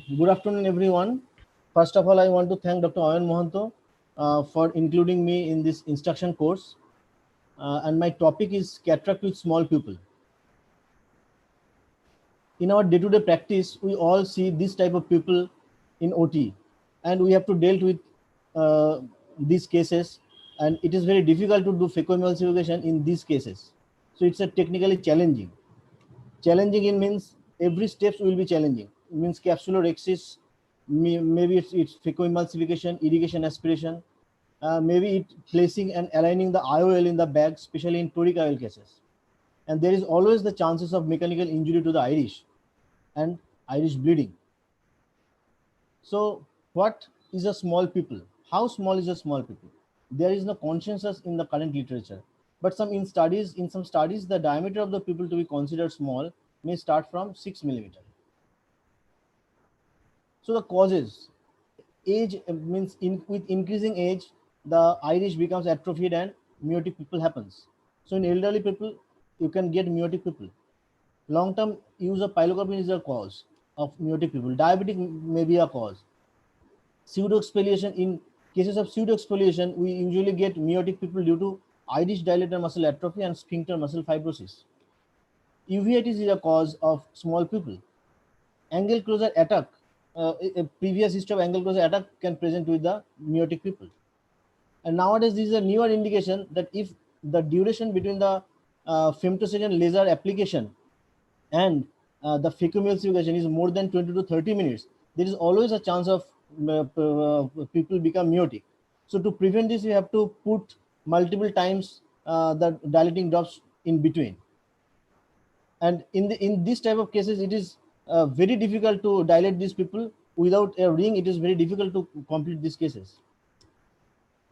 Good afternoon, everyone. First of all, I want to thank Dr. Ayan Mohanto for including me in this instruction course. And my topic is cataract with small pupil. In our day-to-day practice, we all see this type of people in OT, and we have to deal with uh, these cases. And it is very difficult to do phacoemulsification in these cases. So it's a technically challenging. Challenging in means every steps will be challenging. It means capsulorhexis, maybe it's phacoemulsification, irrigation aspiration, maybe it placing and aligning the IOL in the bag, especially in toric IOL cases. And there is always the chances of mechanical injury to the iris and iris bleeding. So what is a small pupil? How small is a small pupil? There is no consensus in the current literature, but in some studies, the diameter of the pupil to be considered small may start from 6 millimeter. So the causes, age means with increasing age, the iris becomes atrophied and miotic pupil happens. So in elderly people, you can get miotic pupil. Long-term use of pilocarpine is a cause of miotic pupil. Diabetic may be a cause. Pseudoexfoliation, in cases of pseudoexfoliation, we usually get miotic pupil due to iris dilator muscle atrophy and sphincter muscle fibrosis. Uveitis is a cause of small pupil. Angle closure attack, a previous history of angle closure attack can present with the miotic pupil. And nowadays, this is a newer indication that if the duration between the femtosecond laser application and the phacoemulsification is more than 20 to 30 minutes, there is always a chance of people become miotic. So to prevent this, you have to put multiple times the dilating drops in between. And in this type of cases, it is very difficult to dilate these people without a ring. It is very difficult to complete these cases.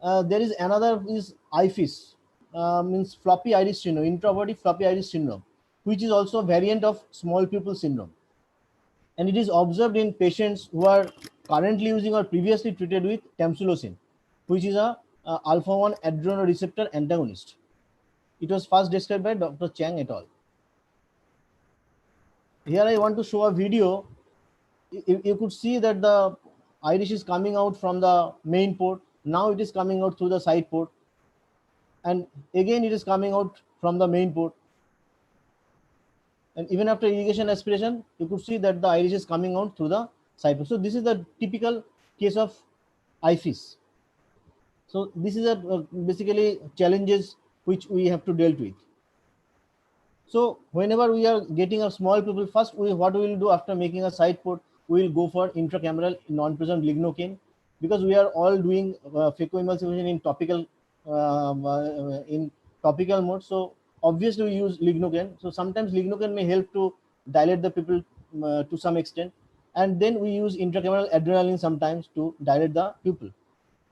There is another is IFIS, means floppy iris syndrome, intraoperative floppy iris syndrome, which is also a variant of small pupil syndrome. And it is observed in patients who are currently using or previously treated with tamsulosin, which is a alpha-1 adrenoreceptor antagonist. It was first described by Dr. Chang et al. Here I want to show a video. You could see that the iris is coming out from the main port. Now it is coming out through the side port, and again it is coming out from the main port. And even after irrigation aspiration, you could see that the iris is coming out through the side port. So this is the typical case of IFIS. So this is basically challenges which we have to deal with. So whenever we are getting a small pupil, first what we will do after making a side port, we will go for intracameral non-prism lignocaine, because we are all doing phacoemulsification in topical mode. So obviously we use lignocaine. So sometimes lignocaine may help to dilate the pupil to some extent, and then we use intracameral adrenaline sometimes to dilate the pupil.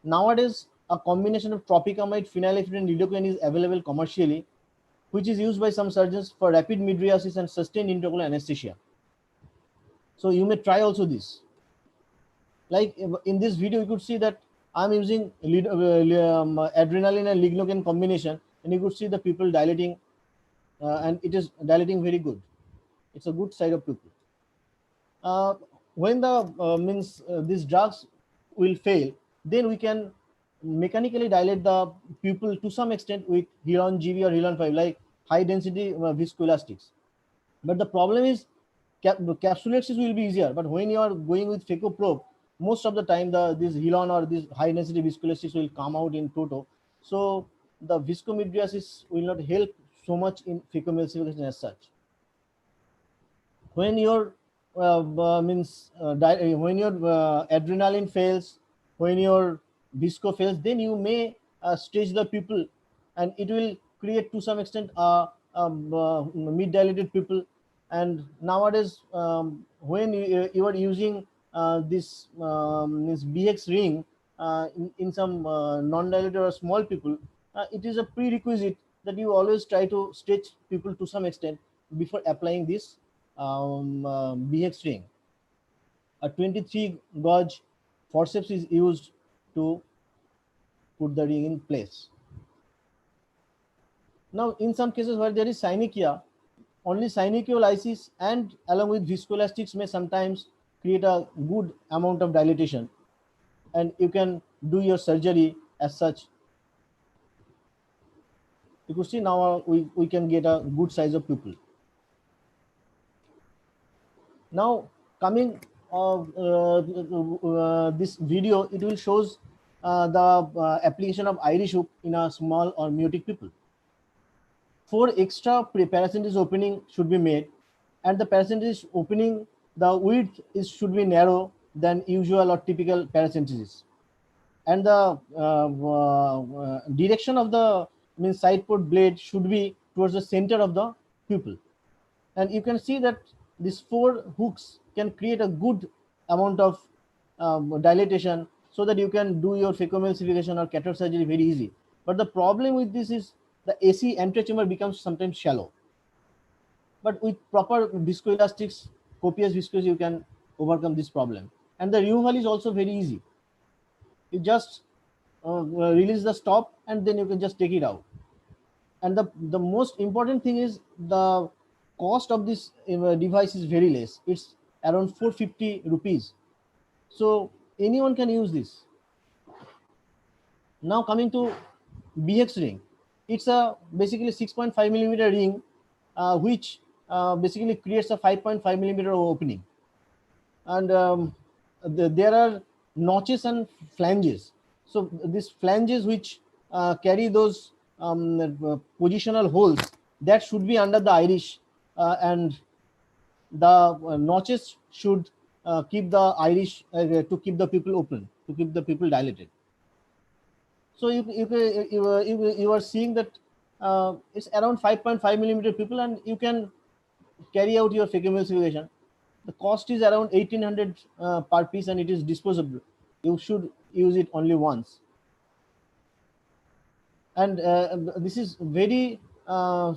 Nowadays, a combination of tropicamide, phenylephrine, and lidocaine is available commercially, which is used by some surgeons for rapid mydriasis and sustained intraocular anesthesia. So you may try also this. Like in this video, you could see that I'm using adrenaline and lignocaine combination, and you could see the pupil dilating, and it is dilating very good. It's a good side of pupil. When the these drugs will fail, then we can mechanically dilate the pupil to some extent with Heron GV or Heron 5, like high density viscoelastics. But the problem is capsulexis will be easier. But when you are going with phacoprobe, most of the time this Heron or this high density viscoelastics will come out in toto. So the viscomydriasis will not help so much in phacoemulsification as such. When your when your adrenaline fails, when your visco fails, then you may stage the pupil, and it will create to some extent mid dilated pupil. And nowadays, when you are using this BX ring in some non-dilated or small people, it is a prerequisite that you always try to stretch people to some extent before applying this BX ring. A 23 gauge forceps is used to put the ring in place. Now, in some cases where there is synechiae, only synechial lysis and along with viscoelastics may sometimes create a good amount of dilatation, and you can do your surgery as such. You could see now we can get a good size of pupil. Now coming this video, it will shows the application of iris hook in a small or myotic pupil. 4 extra paracentesis opening should be made, and the paracentesis opening, the width should be narrow than usual or typical paracentesis, and the direction of the side port blade should be towards the center of the pupil. And you can see that these 4 hooks can create a good amount of dilatation, so that you can do your phacoemulsification or catheter surgery very easy. But the problem with this is the AC anterior chamber becomes sometimes shallow. But with proper viscoelastics, copious viscosity, you can overcome this problem. And the removal is also very easy. You just release the stop, and then you can just take it out. And the most important thing is the cost of this device is very less. It's around 450 rupees. So anyone can use this. Now coming to BX ring, it's a basically 6.5 millimeter ring, which basically creates a 5.5 millimeter opening, and there are notches and flanges. So these flanges which carry those positional holes, that should be under the iris, and the notches should keep the iris to keep the pupil open, to keep the pupil dilated. So you are seeing that it's around 5.5 millimeter pupil, and you can carry out your phacoemulsification. The cost is around 1800 per piece, and it is disposable. You should use it only once. And this is very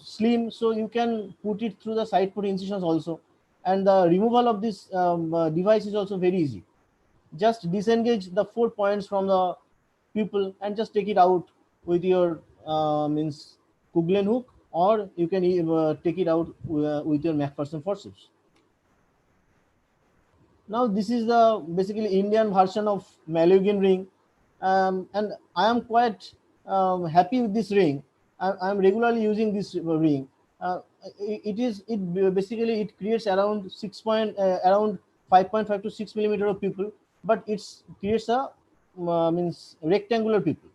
slim, so you can put it through the side port incisions also. And the removal of this device is also very easy. Just disengage the 4 points from the pupil and just take it out with your Kuglen hook, or you can take it out with your McPherson forceps. Now this is the basically Indian version of Malogian ring, and I am quite happy with this ring. I am regularly using this ring. It basically it creates around around 5.5 to 6 millimeter of pupil, but it creates a rectangular pupil,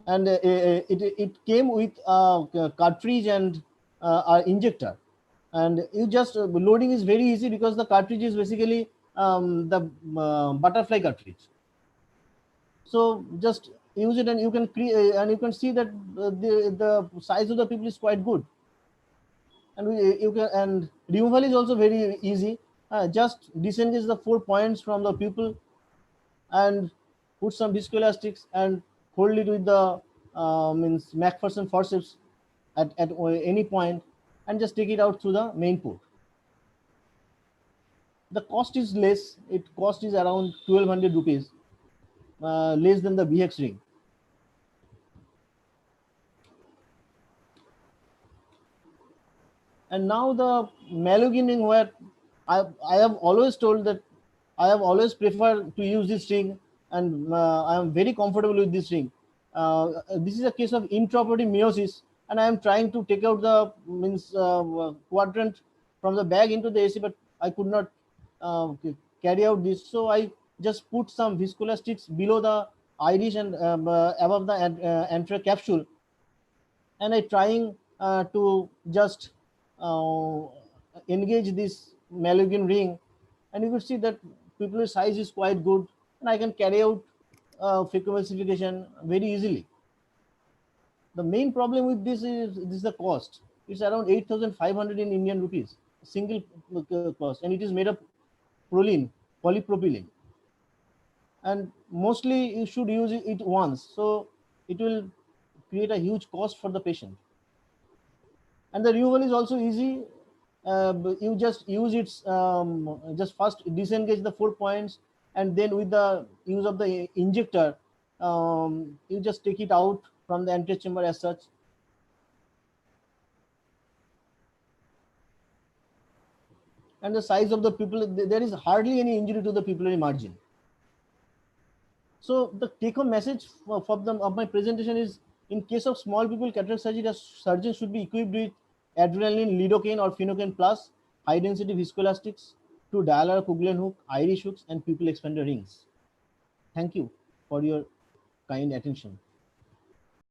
and it came with a cartridge and injector. And you just loading is very easy, because the cartridge is basically the butterfly cartridge. So just use it, and you can create, and you can see that the size of the pupil is quite good. And you can, and removal is also very easy. Just disengage the 4 points from the pupil, and put some viscoelastics and hold it with the McPherson forceps at any point, and just take it out through the main port. The cost is less. It cost is around 1200 rupees, less than the BX ring. And now the Malogian ring, where I have always told that I have always preferred to use this ring, and I am very comfortable with this ring. This is a case of intraoperative meiosis, and I am trying to take out the quadrant from the bag into the AC, but I could not carry out this. So I just put some viscoelastics below the iris and above the anterior capsule, and I trying to just uh, engage this Malogian ring, and you could see that pupil size is quite good, and I can carry out phacoemulsification very easily. The main problem with this is the cost. It's around 8,500 in Indian rupees, single cost, and it is made of proline, polypropylene. And mostly you should use it once, so it will create a huge cost for the patient. And the removal is also easy. You just use it, just first disengage the 4 points, and then with the use of the injector, you just take it out from the anterior chamber as such. and the size of the pupil, there is hardly any injury to the pupillary margin. So the take-home message of my presentation is, in case of small pupil cataract surgery, the surgeon should be equipped with adrenaline, lidocaine or phenocaine plus high-density viscoelastics, two dialar Coughlin hook, Irish hooks, and pupil expander rings. Thank you for your kind attention.